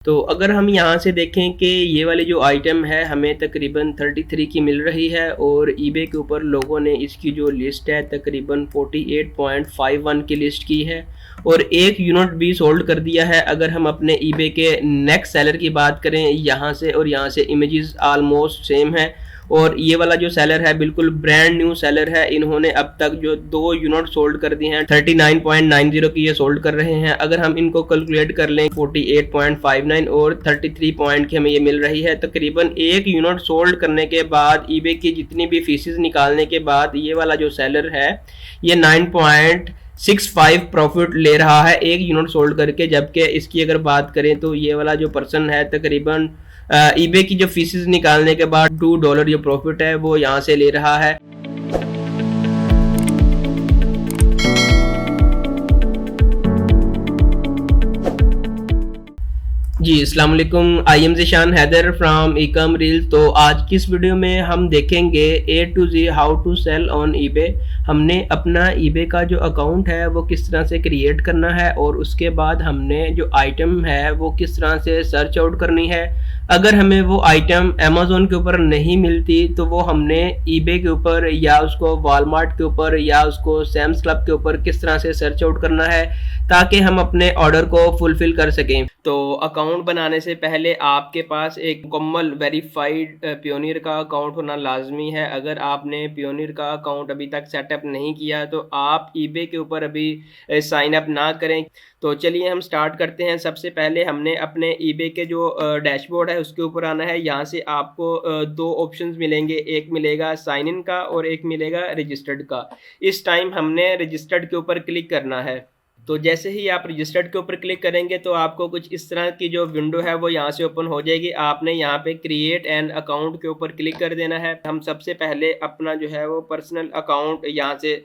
तो अगर हम यहाँ से देखें कि ये वाली जो आइटम है हमें तकरीबन 33 की मिल रही है और ईबे के ऊपर लोगों ने इसकी जो लिस्ट है तकरीबन 48.51 की लिस्ट की है और एक यूनिट भी सोल्ड कर दिया है। अगर हम अपने ईबे के नेक्स्ट सेलर की बात करें यहाँ से और यहाँ से इमेजेस आलमोस्ट सेम है और ये वाला जो सेलर है बिल्कुल ब्रांड न्यू सेलर है। इन्होंने अब तक जो 2 यूनिट सोल्ड कर दिए हैं 39.90 की ये सोल्ड कर रहे हैं। अगर हम इनको कैलकुलेट कर लें 48.59 और 33 पॉइंट की हमें ये मिल रही है। तकरीबन एक यूनिट सोल्ड करने के बाद ईबे की जितनी भी फीसेस निकालने के बाद ये वाला जो सेलर है ये 9.65 प्रॉफिट ले रहा है एक यूनिट सोल्ड करके। जबकि इसकी अगर बात करें तो ये वाला जो पर्सन है तकरीबन ईबे की जो फीसेस निकालने के बाद $2 जो प्रॉफिट है वो यहाँ से ले रहा है। जी अस्सलाम वालेकुम, I am Zishan Haider from Ecom Reel. तो आज की इस वीडियो में हम देखेंगे A to Z how to sell on eBay. हमने अपना ईबे का जो अकाउंट है वो किस तरह से क्रिएट करना है और उसके बाद हमने जो आइटम है वो किस तरह से सर्च आउट करनी है। अगर हमें वो आइटम अमेज़न के ऊपर नहीं मिलती तो वो हमने ईबे के ऊपर या उसको वॉलमार्ट के ऊपर या उसको सैम्स क्लब के ऊपर किस तरह से सर्च आउट करना है ताकि हम अपने ऑर्डर को फुलफिल कर सकें। तो अकाउंट बनाने से पहले आपके पास एक मुकम्मल वेरीफाइड पियोनियर का अकाउंट होना लाजमी है। अगर आपने पियोनियर का अकाउंट अभी तक सेटअप नहीं किया तो आप ईबे के ऊपर अभी साइन अप ना करें। तो चलिए हम स्टार्ट करते हैं। सबसे पहले हमने अपने ईबे के जो डैशबोर्ड है उसके ऊपर आना है। यहाँ से आपको दो ऑप्शंस मिलेंगे, एक मिलेगा साइन इन का और एक मिलेगा रजिस्टर्ड का। इस टाइम हमने रजिस्टर्ड के ऊपर क्लिक करना है। तो जैसे ही आप रजिस्टर्ड के ऊपर क्लिक करेंगे तो आपको कुछ इस तरह की जो विंडो है वो यहाँ से ओपन हो जाएगी। आपने यहाँ पे क्रिएट एन अकाउंट के ऊपर क्लिक कर देना है। हम सबसे पहले अपना जो है वो पर्सनल अकाउंट यहाँ से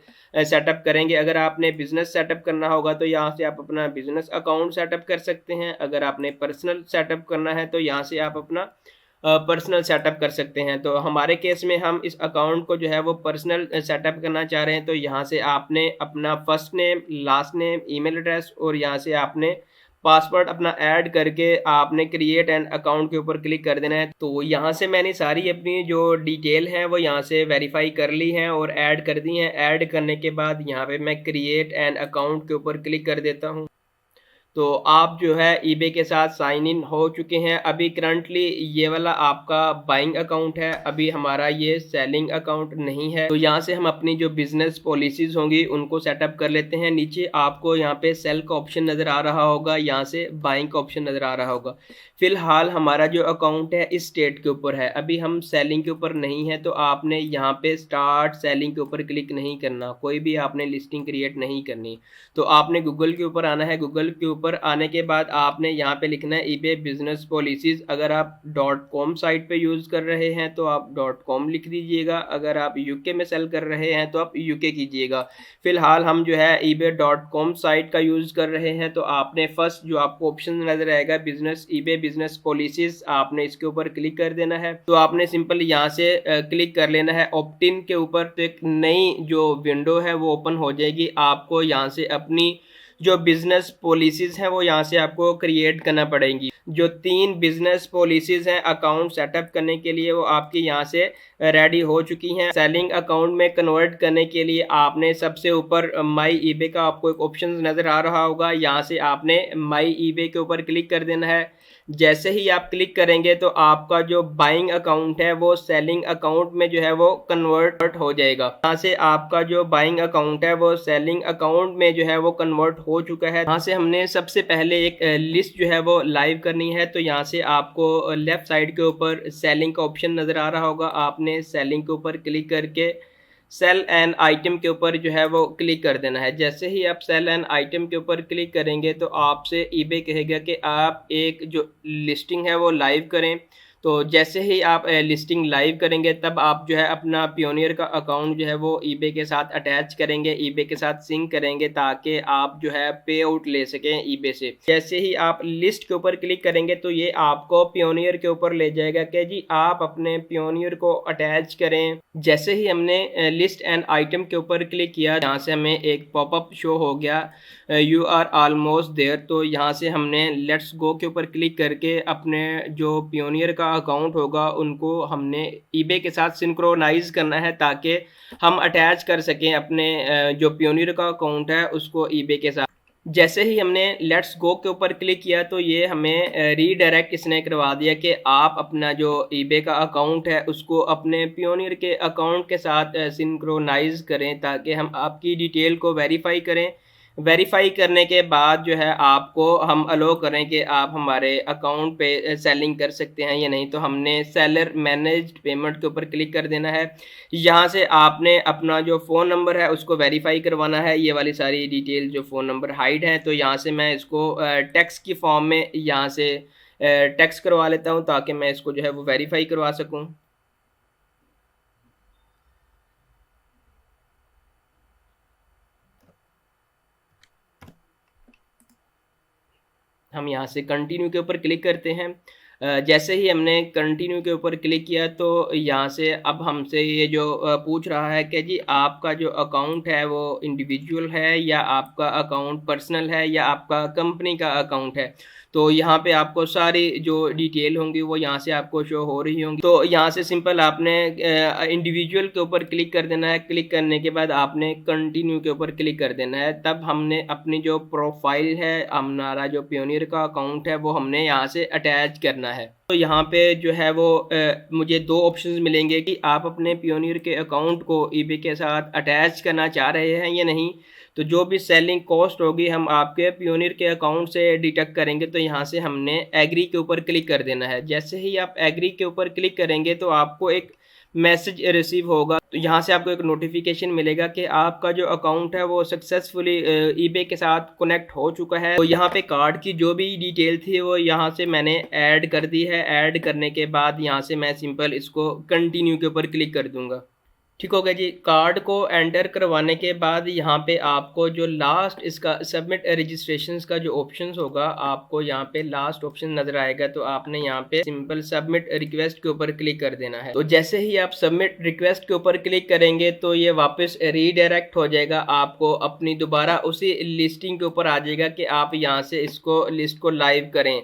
सेटअप करेंगे। अगर आपने बिजनेस सेटअप करना होगा तो यहाँ से आप अपना बिजनेस अकाउंट सेटअप कर सकते हैं। अगर आपने पर्सनल सेटअप करना है तो यहाँ से आप अपना पर्सनल सेटअप कर सकते हैं। तो हमारे केस में हम इस अकाउंट को जो है वो पर्सनल सेटअप करना चाह रहे हैं। तो यहाँ से आपने अपना first name, last name, email address और यहाँ से आपने पासवर्ड अपना ऐड करके आपने क्रिएट एन अकाउंट के ऊपर क्लिक कर देना है। तो यहाँ से मैंने सारी अपनी जो डिटेल है वो यहाँ से वेरीफाई कर ली हैं और ऐड कर दी हैं। ऐड करने के बाद यहाँ पे मैं क्रिएट एन अकाउंट के ऊपर क्लिक कर देता हूँ। तो आप जो है ईबे के साथ साइन इन हो चुके हैं। अभी करंटली ये वाला आपका बाइंग अकाउंट है, अभी हमारा ये सेलिंग अकाउंट नहीं है। तो यहाँ से हम अपनी जो बिजनेस पॉलिसीज होंगी उनको सेटअप कर लेते हैं। नीचे आपको यहाँ पे सेल का ऑप्शन नज़र आ रहा होगा, यहाँ से बाइंग का ऑप्शन नज़र आ रहा होगा। फिलहाल हमारा जो अकाउंट है इस स्टेट के ऊपर है, अभी हम सेलिंग के ऊपर नहीं है। तो आपने यहाँ पे स्टार्ट सेलिंग के ऊपर क्लिक नहीं करना, कोई भी आपने लिस्टिंग क्रिएट नहीं करनी। तो आपने गूगल के ऊपर आना है। गूगल के ऊपर आने के बाद आपने यहाँ पे लिखना है ईबे बिजनेस पॉलिसीज। अगर आप .com साइट पे यूज़ कर रहे हैं तो आप .com लिख दीजिएगा। अगर आप यूके में सेल कर रहे हैं तो आप यूके कीजिएगा। फिलहाल हम जो है ईबे .com साइट का यूज़ कर रहे हैं। तो आपने फर्स्ट जो आपको ऑप्शन नजर आएगा बिजनेस ईबे बिजनेस पॉलिसीज, आपने इसके ऊपर क्लिक कर देना है। तो आपने सिंपल यहाँ से क्लिक कर लेना है ऑप्ट इन के ऊपर। तो एक नई जो विंडो है वो ओपन हो जाएगी। आपको यहाँ से अपनी जो बिजनेस पॉलिसीज हैं वो यहाँ से आपको क्रिएट करना पड़ेंगी। जो 3 बिजनेस पॉलिसीज हैं अकाउंट सेटअप करने के लिए वो आपकी यहाँ से रेडी हो चुकी हैं। सेलिंग अकाउंट में कन्वर्ट करने के लिए आपने सबसे ऊपर माई ईबे का आपको एक ऑप्शन नज़र आ रहा होगा, यहाँ से आपने माई ईबे के ऊपर क्लिक कर देना है। जैसे ही आप क्लिक करेंगे तो आपका जो बाइंग अकाउंट है वो सेलिंग अकाउंट में जो है वो कन्वर्ट हो जाएगा। यहाँ से आपका जो बाइंग अकाउंट है वो सेलिंग अकाउंट में जो है वो कन्वर्ट हो चुका है। यहाँ से हमने सबसे पहले एक लिस्ट जो है वो लाइव करनी है। तो यहाँ से आपको लेफ्ट साइड के ऊपर सेलिंग का ऑप्शन नज़र आ रहा होगा, आपने सेलिंग के ऊपर क्लिक करके सेल एंड आइटम के ऊपर जो है वो क्लिक कर देना है। जैसे ही आप सेल एंड आइटम के ऊपर क्लिक करेंगे तो आपसे ईबे कहेगा कि आप एक जो लिस्टिंग है वो लाइव करें। तो जैसे ही आप लिस्टिंग लाइव करेंगे तब आप जो है अपना पियोनियर का अकाउंट जो है वो ईबे के साथ अटैच करेंगे, ईबे के साथ सिंक करेंगे ताकि आप जो है पे आउट ले सकें ईबे से। जैसे ही आप लिस्ट के ऊपर क्लिक करेंगे तो ये आपको पियोनियर के ऊपर ले जाएगा कि जी आप अपने पियोनियर को अटैच करें। जैसे ही हमने लिस्ट एंड आइटम के ऊपर क्लिक किया, यहाँ से हमें एक पॉपअप शो हो गया यू आर ऑलमोस्ट देयर। तो यहाँ से हमने लेट्स गो के ऊपर क्लिक करके अपने जो पियोनियर का अकाउंट होगा उनको हमने ईबे के साथ सिंक्रोनाइज करना है ताकि हम अटैच कर सकें अपने जो पियोनियर का अकाउंट है उसको ईबे के साथ। जैसे ही हमने लेट्स गो के ऊपर क्लिक किया तो ये हमें रीडायरेक्ट इसने करवा दिया कि आप अपना जो ईबे का अकाउंट है उसको अपने पियोनियर के अकाउंट के साथ सिंक्रोनाइज करें ताकि हम आपकी डिटेल को वेरीफाई करें। वेरीफाई करने के बाद जो है आपको हम अलो करें कि आप हमारे अकाउंट पे सेलिंग कर सकते हैं या नहीं। तो हमने सेलर मैनेज्ड पेमेंट के ऊपर क्लिक कर देना है। यहाँ से आपने अपना जो फ़ोन नंबर है उसको वेरीफाई करवाना है। ये वाली सारी डिटेल जो फ़ोन नंबर हाइड है, तो यहाँ से मैं इसको टेक्स्ट की फॉर्म में यहाँ से टेक्स्ट करवा लेता हूँ ताकि मैं इसको जो है वो वेरीफाई करवा सकूँ। हम यहाँ से कंटिन्यू के ऊपर क्लिक करते हैं। जैसे ही हमने कंटिन्यू के ऊपर क्लिक किया तो यहाँ से अब हमसे ये जो पूछ रहा है कि जी आपका जो अकाउंट है वो इंडिविजुअल है या आपका अकाउंट पर्सनल है या आपका कंपनी का अकाउंट है। तो यहाँ पे आपको सारी जो डिटेल होंगी वो यहाँ से आपको शो हो रही होंगी। तो यहाँ से सिंपल आपने इंडिविजुअल के ऊपर क्लिक कर देना है। क्लिक करने के बाद आपने कंटिन्यू के ऊपर क्लिक कर देना है। तब हमने अपनी जो प्रोफाइल है, हमारा जो पियोनियर का अकाउंट है वो हमने यहाँ से अटैच करना है। तो यहाँ पे जो है वो मुझे दो ऑप्शंस मिलेंगे कि आप अपने पियोनियर के अकाउंट को ईबे के साथ अटैच करना चाह रहे हैं या नहीं। तो जो भी सेलिंग कॉस्ट होगी हम आपके पियोनियर के अकाउंट से डिडक्ट करेंगे। तो यहाँ से हमने एग्री के ऊपर क्लिक कर देना है। जैसे ही आप एग्री के ऊपर क्लिक करेंगे तो आपको एक मैसेज रिसीव होगा। तो यहाँ से आपको एक नोटिफिकेशन मिलेगा कि आपका जो अकाउंट है वो सक्सेसफुली ईबे के साथ कनेक्ट हो चुका है। तो यहाँ पे कार्ड की जो भी डिटेल थी वो यहाँ से मैंने ऐड कर दी है। ऐड करने के बाद यहाँ से मैं सिंपल इसको कंटिन्यू के ऊपर क्लिक कर दूंगा। ठीक हो गया जी। कार्ड को एंटर करवाने के बाद यहाँ पे आपको जो लास्ट इसका सबमिट रजिस्ट्रेशंस का जो ऑप्शंस होगा आपको यहाँ पे लास्ट ऑप्शन नजर आएगा। तो आपने यहाँ पे सिंपल सबमिट रिक्वेस्ट के ऊपर क्लिक कर देना है। तो जैसे ही आप सबमिट रिक्वेस्ट के ऊपर क्लिक करेंगे तो ये वापस रीडायरेक्ट हो जाएगा, आपको अपनी दोबारा उसी लिस्टिंग के ऊपर आ जाएगा कि आप यहाँ से इसको लिस्ट को लाइव करें।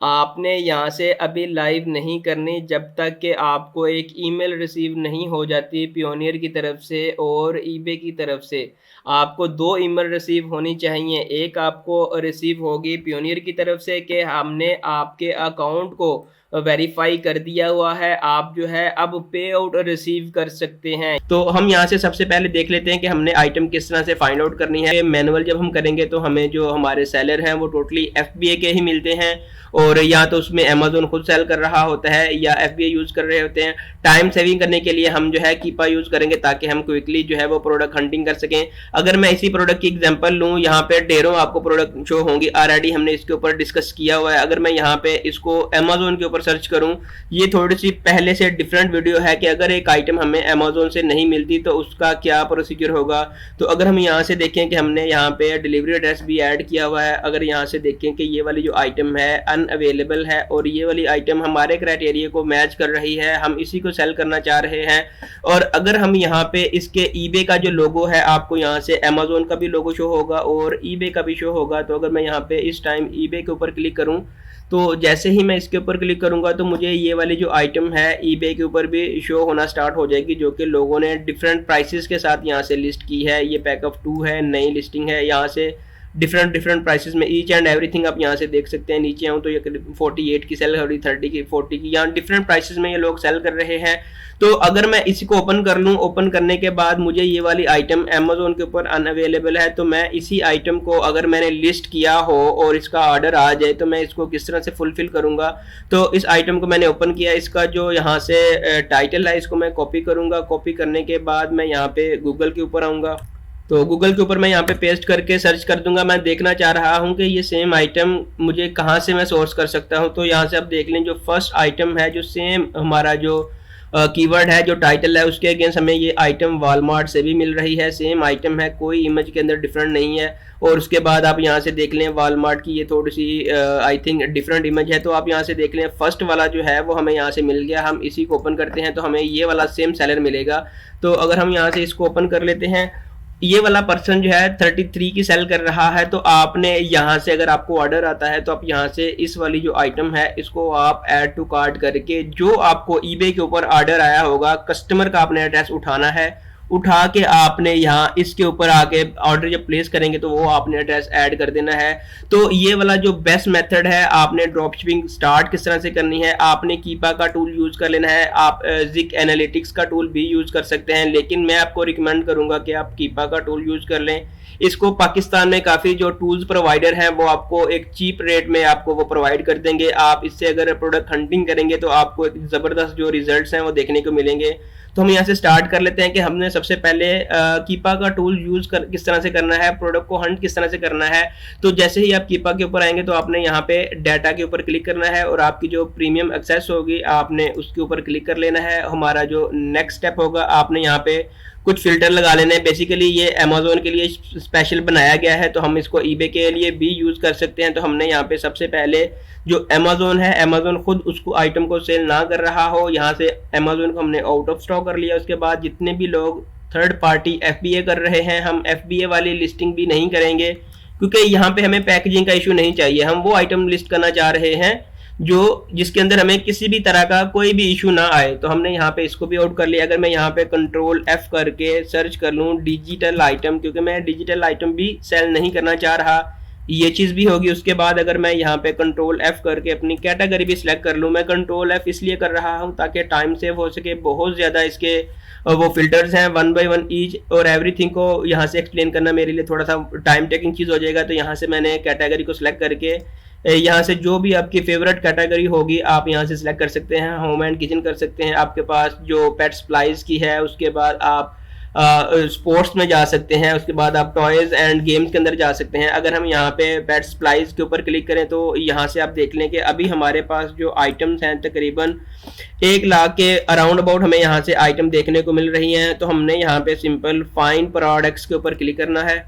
आपने यहाँ से अभी लाइव नहीं करनी जब तक कि आपको एक ईमेल रिसीव नहीं हो जाती पियोनियर की तरफ से और ईबे की तरफ से। आपको दो ईमेल रिसीव होनी चाहिए। एक आपको रिसीव होगी पियोनियर की तरफ से कि हमने आपके अकाउंट को वेरीफाई कर दिया हुआ है, आप जो है अब पे आउट रिसीव कर सकते हैं। तो हम यहाँ से सबसे पहले देख लेते हैं कि हमने आइटम किस तरह से फाइंड आउट करनी है। मैनुअल जब हम करेंगे तो हमें जो हमारे सेलर हैं वो टोटली FBA के ही मिलते हैं और या तो उसमें अमेजोन खुद सेल कर रहा होता है या FBA यूज कर रहे होते हैं। टाइम सेविंग करने के लिए हम जो है कीपा यूज करेंगे ताकि हम क्विकली जो है वो प्रोडक्ट हंटिंग कर सकें। अगर मैं इसी प्रोडक्ट की एग्जांपल लूँ, यहाँ पे ढेरों आपको प्रोडक्ट शो होंगी, ऑलरेडी हमने इसके ऊपर डिस्कस किया हुआ है। अगर मैं यहाँ पे इसको अमेजोन के ऊपर सर्च करूँ, ये थोड़ी सी पहले से डिफरेंट वीडियो है कि अगर एक आइटम हमें अमेजोन से नहीं मिलती तो उसका क्या प्रोसीजर होगा। तो अगर हम यहाँ से देखें कि हमने यहाँ पे डिलीवरी एड्रेस भी ऐड किया हुआ है, अगर यहाँ से देखें कि ये वाली जो आइटम है अनअवेलेबल है और ये वाली आइटम हमारे क्राइटेरिया को मैच कर रही है, हम इसी को सेल करना चाह रहे हैं। और अगर हम यहाँ पे इसके ईबे का जो लोगो है, आपको यहाँ से अमेजोन का भी लोगो शो होगा और ईबे का भी शो होगा। तो अगर मैं यहाँ पे इस टाइम ईबे के ऊपर क्लिक करूँ तो जैसे ही मैं इसके ऊपर क्लिक करूंगा तो मुझे ये वाली जो आइटम है ईबे के ऊपर भी शो होना स्टार्ट हो जाएगी, जो कि लोगों ने डिफरेंट प्राइसेस के साथ यहाँ से लिस्ट की है। ये पैक ऑफ 2 है, नई लिस्टिंग है। यहाँ से डिफरेंट प्राइसेस में ईच एंड एवरीथिंग आप यहाँ से देख सकते हैं। नीचे आऊँ तो ये 48 की सेल हो रही, 30 की, 40 की, यहाँ डिफरेंट प्राइसेस में ये लोग सेल कर रहे हैं। तो अगर मैं इसी को ओपन कर लूँ, ओपन करने के बाद मुझे ये वाली आइटम अमेजोन के ऊपर अनअवेलेबल है, तो मैं इसी आइटम को अगर मैंने लिस्ट किया हो और इसका ऑर्डर आ जाए तो मैं इसको किस तरह से फुलफिल करूँगा। तो इस आइटम को मैंने ओपन किया, इसका जो यहाँ से टाइटल है इसको मैं कॉपी करूँगा। कॉपी करने के बाद मैं यहाँ पे गूगल के ऊपर आऊँगा। तो गूगल के ऊपर मैं यहाँ पे पेस्ट करके सर्च कर दूंगा। मैं देखना चाह रहा हूँ कि ये सेम आइटम मुझे कहाँ से मैं सोर्स कर सकता हूँ। तो यहाँ से आप देख लें, जो फर्स्ट आइटम है, जो सेम हमारा जो कीवर्ड है, जो टाइटल है, उसके अगेंस्ट हमें ये आइटम वॉलमार्ट से भी मिल रही है। सेम आइटम है, कोई इमेज के अंदर डिफरेंट नहीं है। और उसके बाद आप यहाँ से देख लें वॉलमार्ट की ये थोड़ी सी आई थिंक डिफरेंट इमेज है। तो आप यहाँ से देख लें, फर्स्ट वाला जो है वो हमें यहाँ से मिल गया। हम इसी को ओपन करते हैं तो हमें ये वाला सेम सेलर मिलेगा। तो अगर हम यहाँ से इसको ओपन कर लेते हैं, ये वाला पर्सन जो है 33 की सेल कर रहा है। तो आपने यहाँ से, अगर आपको ऑर्डर आता है तो आप यहाँ से इस वाली जो आइटम है इसको आप ऐड टू कार्ट करके, जो आपको ईबे के ऊपर ऑर्डर आया होगा, कस्टमर का आपने एड्रेस उठाना है, उठा के आपने यहाँ इसके ऊपर आके ऑर्डर जब प्लेस करेंगे तो वो आपने एड्रेस ऐड कर देना है। तो ये वाला जो बेस्ट मेथड है, आपने ड्रॉप शिपिंग स्टार्ट किस तरह से करनी है, आपने कीपा का टूल यूज कर लेना है। आप जिक एनालिटिक्स का टूल भी यूज कर सकते हैं, लेकिन मैं आपको रिकमेंड करूंगा कि आप कीपा का टूल यूज कर लें। इसको पाकिस्तान में काफ़ी जो टूल्स प्रोवाइडर हैं वो आपको एक चीप रेट में आपको वो प्रोवाइड कर देंगे। आप इससे अगर प्रोडक्ट हंटिंग करेंगे तो आपको एक ज़बरदस्त जो रिजल्ट्स हैं वो देखने को मिलेंगे। तो हम यहाँ से स्टार्ट कर लेते हैं कि हमने सबसे पहले कीपा का टूल यूज़ कर किस तरह से करना है, प्रोडक्ट को हंट किस तरह से करना है। तो जैसे ही आप कीपा के ऊपर आएंगे तो आपने यहाँ पे डाटा के ऊपर क्लिक करना है और आपकी जो प्रीमियम एक्सेस होगी आपने उसके ऊपर क्लिक कर लेना है। हमारा जो नेक्स्ट स्टेप होगा, आपने यहाँ पे कुछ फिल्टर लगा लेने हैं। बेसिकली ये अमेजोन के लिए स्पेशल बनाया गया है, तो हम इसको ईबे के लिए भी यूज़ कर सकते हैं। तो हमने यहाँ पे सबसे पहले जो अमेजोन है, अमेजोन खुद उसको आइटम को सेल ना कर रहा हो, यहाँ से अमेजोन को हमने आउट ऑफ स्टॉक कर लिया। उसके बाद जितने भी लोग थर्ड पार्टी एफबीए कर रहे हैं, हम एफबीए वाली लिस्टिंग भी नहीं करेंगे, क्योंकि यहाँ पे हमें पैकेजिंग का इशू नहीं चाहिए। हम वो आइटम लिस्ट करना चाह रहे हैं जो जिसके अंदर हमें किसी भी तरह का कोई भी इशू ना आए। तो हमने यहाँ पे इसको भी आउट कर लिया। अगर मैं यहाँ पे कंट्रोल एफ करके सर्च कर लूँ डिजिटल आइटम, क्योंकि मैं डिजिटल आइटम भी सेल नहीं करना चाह रहा, ये चीज़ भी होगी। उसके बाद अगर मैं यहाँ पे कंट्रोल एफ करके अपनी कैटेगरी भी सिलेक्ट कर लूँ, मैं कंट्रोल एफ इसलिए कर रहा हूँ ताकि टाइम सेव हो सके। बहुत ज़्यादा इसके वो फिल्टर्स हैं, 1 by 1 ईच, और एवरीथिंग को यहाँ से एक्सप्लेन करना मेरे लिए थोड़ा सा टाइम टेकिंग चीज़ हो जाएगा। तो यहाँ से मैंने कैटेगरी को सिलेक्ट करके यहाँ से जो भी आपकी फेवरेट कैटेगरी होगी आप यहाँ से सिलेक्ट कर सकते हैं। होम एंड किचन कर सकते हैं, आपके पास जो पेट सप्लाईज की है, उसके बाद आप स्पोर्ट्स में जा सकते हैं, उसके बाद आप टॉयज़ एंड गेम्स के अंदर जा सकते हैं। अगर हम यहाँ पे पेट सप्लाईज के ऊपर क्लिक करें तो यहाँ से आप देख लें कि अभी हमारे पास जो आइटम्स हैं तकरीबन 1 लाख के अराउंड अबाउट हमें यहाँ से आइटम देखने को मिल रही हैं। तो हमने यहाँ पे सिंपल फाइंड प्रोडक्ट्स के ऊपर क्लिक करना है।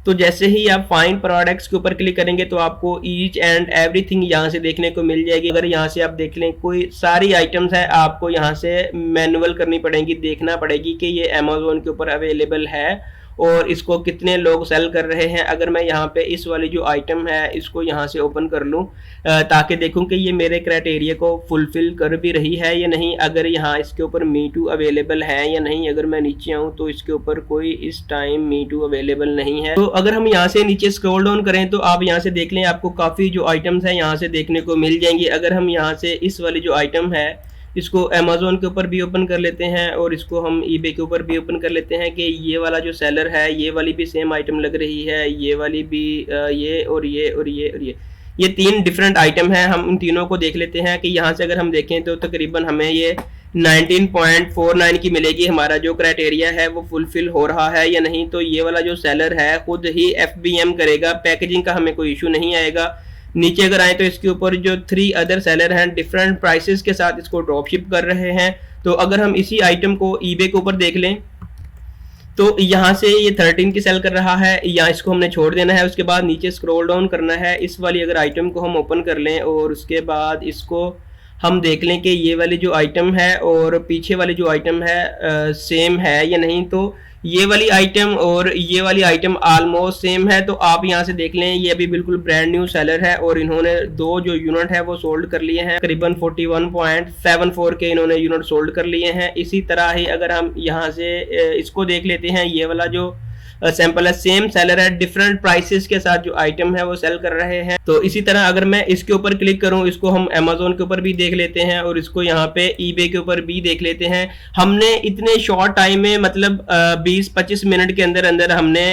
तो जैसे ही आप फाइंड प्रोडक्ट्स के ऊपर क्लिक करेंगे तो आपको ईच एंड एवरीथिंग यहाँ से देखने को मिल जाएगी। अगर यहाँ से आप देख लें, कोई सारी आइटम्स है, आपको यहाँ से मैनुअल करनी पड़ेगी, देखना पड़ेगी कि ये अमेजोन के ऊपर अवेलेबल है और इसको कितने लोग सेल कर रहे हैं। अगर मैं यहाँ पे इस वाली जो आइटम है इसको यहाँ से ओपन कर लूँ ताकि देखूँ कि ये मेरे क्राइटेरिया को फुलफिल कर भी रही है या नहीं, अगर यहाँ इसके ऊपर मी टू अवेलेबल है या नहीं। अगर मैं नीचे आऊँ तो इसके ऊपर कोई इस टाइम मी टू अवेलेबल नहीं है। तो अगर हम यहाँ से नीचे स्क्रॉल डाउन करें तो आप यहाँ से देख लें, आपको काफ़ी जो आइटम्स हैं यहाँ से देखने को मिल जाएंगी। अगर हम यहाँ से इस वाली जो आइटम है इसको अमेजोन के ऊपर भी ओपन कर लेते हैं और इसको हम ईबे के ऊपर भी ओपन कर लेते हैं कि ये वाला जो सेलर है, ये वाली भी सेम आइटम लग रही है, ये वाली भी ये और ये और ये और ये 3 डिफरेंट आइटम हैं। हम इन तीनों को देख लेते हैं कि यहाँ से अगर हम देखें तो तकरीबन हमें ये 19.49 की मिलेगी। हमारा जो क्राइटेरिया है वो फुलफिल हो रहा है या नहीं। तो ये वाला जो सेलर है खुद ही FBM करेगा, पैकेजिंग का हमें कोई इशू नहीं आएगा। नीचे अगर आए तो इसके ऊपर जो 3 अदर सेलर हैं डिफरेंट प्राइसेस के साथ इसको ड्रॉप शिप कर रहे हैं। तो अगर हम इसी आइटम को ईबे के ऊपर देख लें तो यहाँ से ये 13 की सेल कर रहा है, या इसको हमने छोड़ देना है। उसके बाद नीचे स्क्रॉल डाउन करना है, इस वाली अगर आइटम को हम ओपन कर लें और उसके बाद इसको हम देख लें कि ये वाली जो आइटम है और पीछे वाली जो आइटम है सेम है या नहीं। तो ये वाली आइटम और ये वाली आइटम ऑलमोस्ट सेम है। तो आप यहाँ से देख लें, ये अभी बिल्कुल ब्रांड न्यू सेलर है और इन्होंने 2 जो यूनिट है वो सोल्ड कर लिए हैं, करीबन 41.74 के इन्होंने यूनिट सोल्ड कर लिए हैं। इसी तरह ही अगर हम यहाँ से इसको देख लेते हैं, ये वाला जो सैंपल है सेम सेलर है, डिफरेंट प्राइसेस के साथ जो आइटम है वो सेल कर रहे हैं। तो इसी तरह अगर मैं इसके ऊपर क्लिक करूं, इसको हम अमेजोन के ऊपर भी देख लेते हैं और इसको यहाँ पे ईबे के ऊपर भी देख लेते हैं। हमने इतने शॉर्ट टाइम में मतलब 20-25 मिनट के अंदर अंदर हमने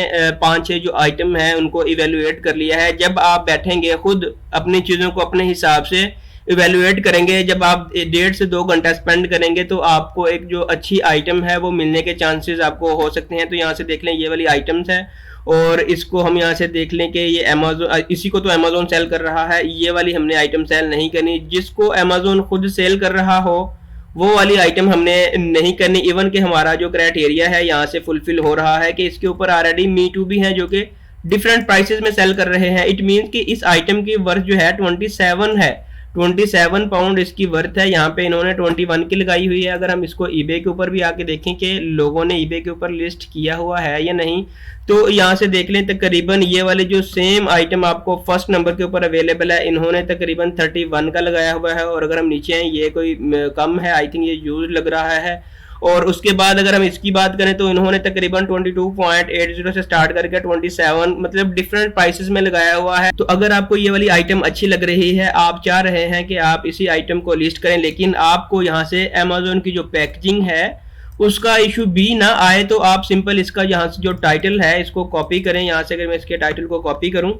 5-6 जो आइटम है उनको इवेलुएट कर लिया है। जब आप बैठेंगे खुद अपनी चीज़ों को अपने हिसाब से इवेल्युएट करेंगे, जब आप 1.5 से 2 घंटा स्पेंड करेंगे तो आपको एक जो अच्छी आइटम है वो मिलने के चांसेस आपको हो सकते हैं। तो यहाँ से देख लें ये वाली आइटम्स है, और इसको हम यहाँ से देख लें कि ये अमेजोन, इसी को तो अमेजोन सेल कर रहा है, ये वाली हमने आइटम सेल नहीं करनी। जिसको अमेजोन खुद सेल कर रहा हो वो वाली आइटम हमने नहीं करनी। इवन कि हमारा जो क्राइटेरिया है यहाँ से फुलफिल हो रहा है कि इसके ऊपर ऑलरेडी मी टू भी हैं जो कि डिफरेंट प्राइसेस में सेल कर रहे हैं। इट मीन्स कि इस आइटम की वर्थ जो है 27 है, 27 पाउंड इसकी वर्थ है। यहाँ पे इन्होंने 21 की लगाई हुई है। अगर हम इसको ईबे के ऊपर भी आके देखें कि लोगों ने ईबे के ऊपर लिस्ट किया हुआ है या नहीं, तो यहाँ से देख लें तकरीबन ये वाले जो सेम आइटम आपको फर्स्ट नंबर के ऊपर अवेलेबल है, इन्होंने तकरीबन 31 का लगाया हुआ है। और अगर हम नीचे हैं ये कोई कम है, आई थिंक ये यूज लग रहा है। और उसके बाद अगर हम इसकी बात करें तो इन्होंने तकरीबन 22.80 से स्टार्ट करके 27 मतलब डिफरेंट प्राइसेस में लगाया हुआ है। तो अगर आपको ये वाली आइटम अच्छी लग रही है, आप चाह रहे हैं कि आप इसी आइटम को लिस्ट करें, लेकिन आपको यहाँ से अमेजोन की जो पैकेजिंग है उसका इशू भी ना आए, तो आप सिंपल इसका यहाँ से जो टाइटल है इसको कॉपी करें। यहाँ से अगर मैं इसके टाइटल को कॉपी करूं,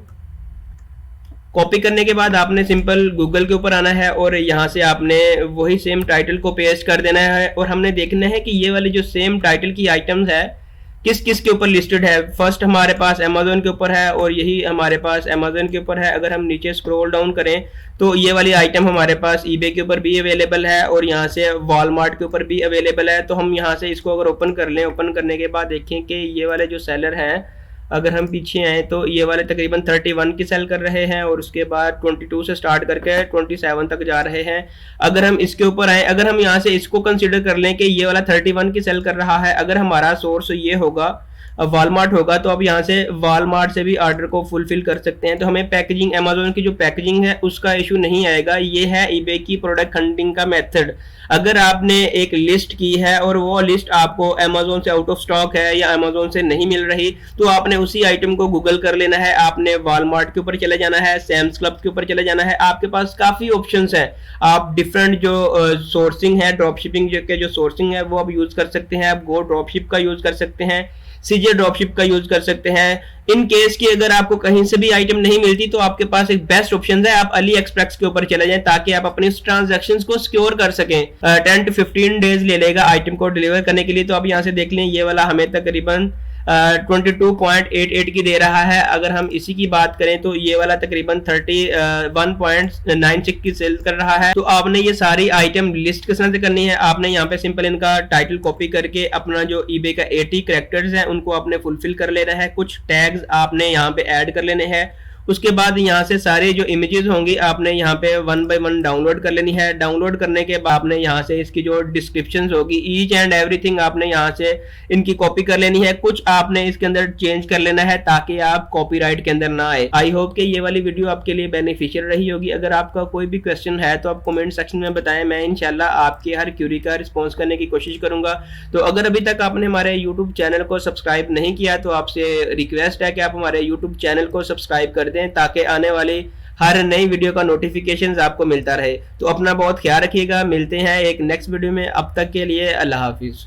कॉपी करने के बाद आपने सिंपल गूगल के ऊपर आना है और यहाँ से आपने वही सेम टाइटल को पेस्ट कर देना है। और हमने देखना है कि ये वाली जो सेम टाइटल की आइटम्स है किस किस के ऊपर लिस्टेड है। फर्स्ट हमारे पास अमेजोन के ऊपर है और यही हमारे पास अमेजोन के ऊपर है। अगर हम नीचे स्क्रॉल डाउन करें तो ये वाली आइटम हमारे पास ईबे के ऊपर भी अवेलेबल है और यहाँ से वॉलमार्ट के ऊपर भी अवेलेबल है। तो हम यहाँ से इसको अगर ओपन कर लें, ओपन करने के बाद देखें कि ये वाले जो सेलर हैं, अगर हम पीछे आए तो ये वाले तकरीबन 31 की सेल कर रहे हैं और उसके बाद 22 से स्टार्ट करके 27 तक जा रहे हैं। अगर हम इसके ऊपर आए, अगर हम यहाँ से इसको कंसीडर कर लें कि ये वाला 31 की सेल कर रहा है, अगर हमारा सोर्स ये होगा वॉलमार्ट होगा, तो अब यहाँ से वॉलमार्ट से भी ऑर्डर को फुलफिल कर सकते हैं। तो हमें पैकेजिंग, अमेजोन की जो पैकेजिंग है उसका इशू नहीं आएगा। ये है ईबे की प्रोडक्ट हंटिंग का मेथड। अगर आपने एक लिस्ट की है और वो लिस्ट आपको अमेजोन से आउट ऑफ स्टॉक है या अमेजोन से नहीं मिल रही, तो आपने उसी आइटम को गूगल कर लेना है, आपने वॉलमार्ट के ऊपर चले जाना है, सैम्स क्लब के ऊपर चले जाना है। आपके पास काफी ऑप्शंस हैं, आप डिफरेंट जो सोर्सिंग है, ड्रॉप शिपिंग के जो सोर्सिंग है वो आप यूज कर सकते हैं। आप गो ड्रॉप शिप का यूज कर सकते हैं, सीजे ड्रॉपशिप का यूज कर सकते हैं। इन केस की अगर आपको कहीं से भी आइटम नहीं मिलती तो आपके पास एक बेस्ट ऑप्शन है, आप अली एक्सप्रेस के ऊपर चले जाएं ताकि आप अपने ट्रांजैक्शंस को सिक्योर कर सकें। 10 to 15 डेज ले लेगा आइटम को डिलीवर करने के लिए। तो आप यहाँ से देख लें ये वाला हमें तकरीबन 22.88 की दे रहा है। अगर हम इसी की बात करें तो ये वाला तकरीबन 31.96 की सेल कर रहा है। तो आपने ये सारी आइटम लिस्ट किस तरह से करनी है, आपने यहाँ पे सिंपल इनका टाइटल कॉपी करके अपना जो ईबे का 80 कैरेक्टर्स है उनको आपने फुलफिल कर लेना है। कुछ टैग्स आपने यहाँ पे ऐड कर लेने हैं। उसके बाद यहाँ से सारे जो इमेजेस होंगी आपने यहाँ पे 1 by 1 डाउनलोड कर लेनी है। डाउनलोड करने के बाद आपने यहाँ से इसकी जो डिस्क्रिप्शंस होगी ईच एंड एवरीथिंग आपने यहाँ से इनकी कॉपी कर लेनी है। कुछ आपने इसके अंदर चेंज कर लेना है ताकि आप कॉपीराइट के अंदर ना आए। आई होप कि ये वाली वीडियो आपके लिए बेनिफिशियल रही होगी। अगर आपका कोई भी क्वेश्चन है तो आप कमेंट सेक्शन में बताएं, मैं इंशाल्लाह आपके हर क्यूरी का रिस्पॉन्स करने की कोशिश करूंगा। तो अगर अभी तक आपने हमारे यूट्यूब चैनल को सब्सक्राइब नहीं किया तो आपसे रिक्वेस्ट है कि आप हमारे यूट्यूब चैनल को सब्सक्राइब कर दें ताकि आने वाली हर नई वीडियो का नोटिफिकेशन आपको मिलता रहे। तो अपना बहुत ख्याल रखिएगा, मिलते हैं एक नेक्स्ट वीडियो में। अब तक के लिए अल्लाह हाफिज।